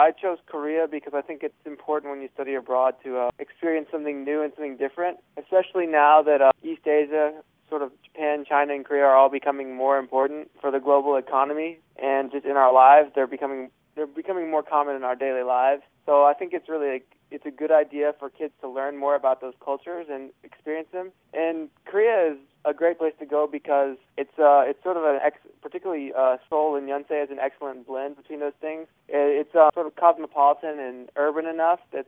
I chose Korea because I think it's important when you study abroad to experience something new and something different, especially now that East Asia, sort of Japan, China, and Korea are all becoming more important for the global economy and just in our lives. They're becoming more common in our daily lives. So I think it's a good idea for kids to learn more about those cultures and experience them. And Korea is a great place to go because it's sort of particularly Seoul and Yonsei is an excellent blend between those things. It's sort of cosmopolitan and urban enough that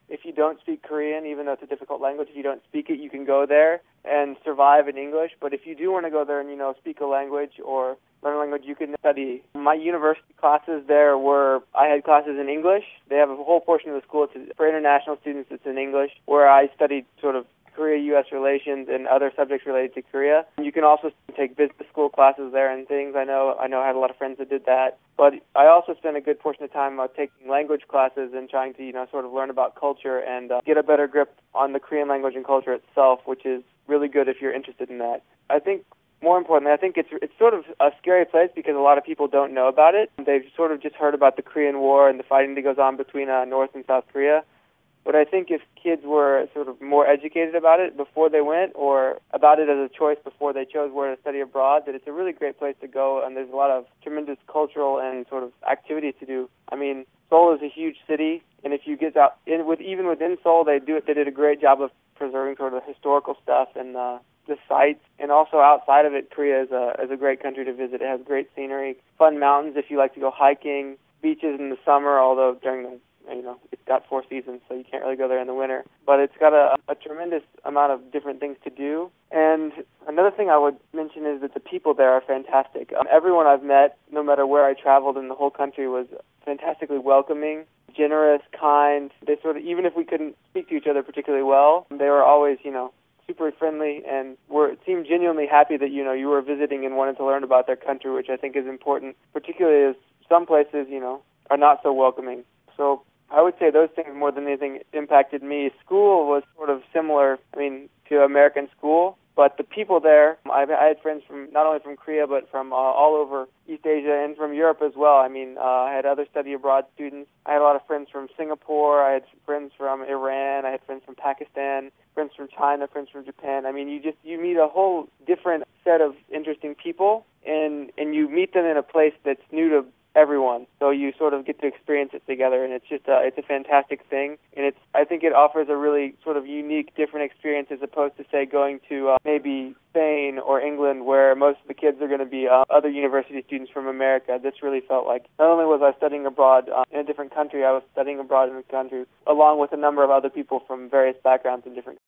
if you don't speak Korean, even though it's a difficult language, if you don't speak it, you can go there and survive in English. But if you do want to go there and speak a language or learn a language, you can study. My university classes there I had classes in English. They have a whole portion of the school for international students. It's in English, where I studied sort of Korea-U.S. relations and other subjects related to Korea. You can also take business school classes there and things. I know I had a lot of friends that did that. But I also spent a good portion of time taking language classes and trying to, sort of learn about culture and get a better grip on the Korean language and culture itself, which is really good if you're interested in that. I think more importantly, I think it's sort of a scary place because a lot of people don't know about it. They've sort of just heard about the Korean War and the fighting that goes on between North and South Korea. But I think if kids were sort of more educated about it before they went, or about it as a choice before they chose where to study abroad, that it's a really great place to go, and there's a lot of tremendous cultural and sort of activities to do. I mean, Seoul is a huge city, and if you get out, even within Seoul, they did a great job of preserving sort of historical stuff and the sites, and also outside of it, Korea is a great country to visit. It has great scenery, fun mountains if you like to go hiking, beaches in the summer, although during the it's got 4 seasons, so you can't really go there in the winter. But it's got a tremendous amount of different things to do. And another thing I would mention is that the people there are fantastic. Everyone I've met, no matter where I traveled in the whole country, was fantastically welcoming, generous, kind. They sort of, even if we couldn't speak to each other particularly well, they were always, super friendly and seemed genuinely happy that, you were visiting and wanted to learn about their country, which I think is important, particularly as some places, are not so welcoming. So I would say those things more than anything impacted me. School was sort of similar, to American school, but the people there, I had friends from not only from Korea, but from all over East Asia and from Europe as well. I had other study abroad students. I had a lot of friends from Singapore. I had friends from Iran. I had friends from Pakistan, friends from China, friends from Japan. You meet a whole different set of interesting people, and you meet them in a place that's new to everyone, so you sort of get to experience it together, and it's just it's a fantastic thing, and I think it offers a really sort of unique, different experience as opposed to, say, going to maybe Spain or England, where most of the kids are going to be other university students from America. This really felt like not only was I studying abroad in a different country, I was studying abroad in a country along with a number of other people from various backgrounds in different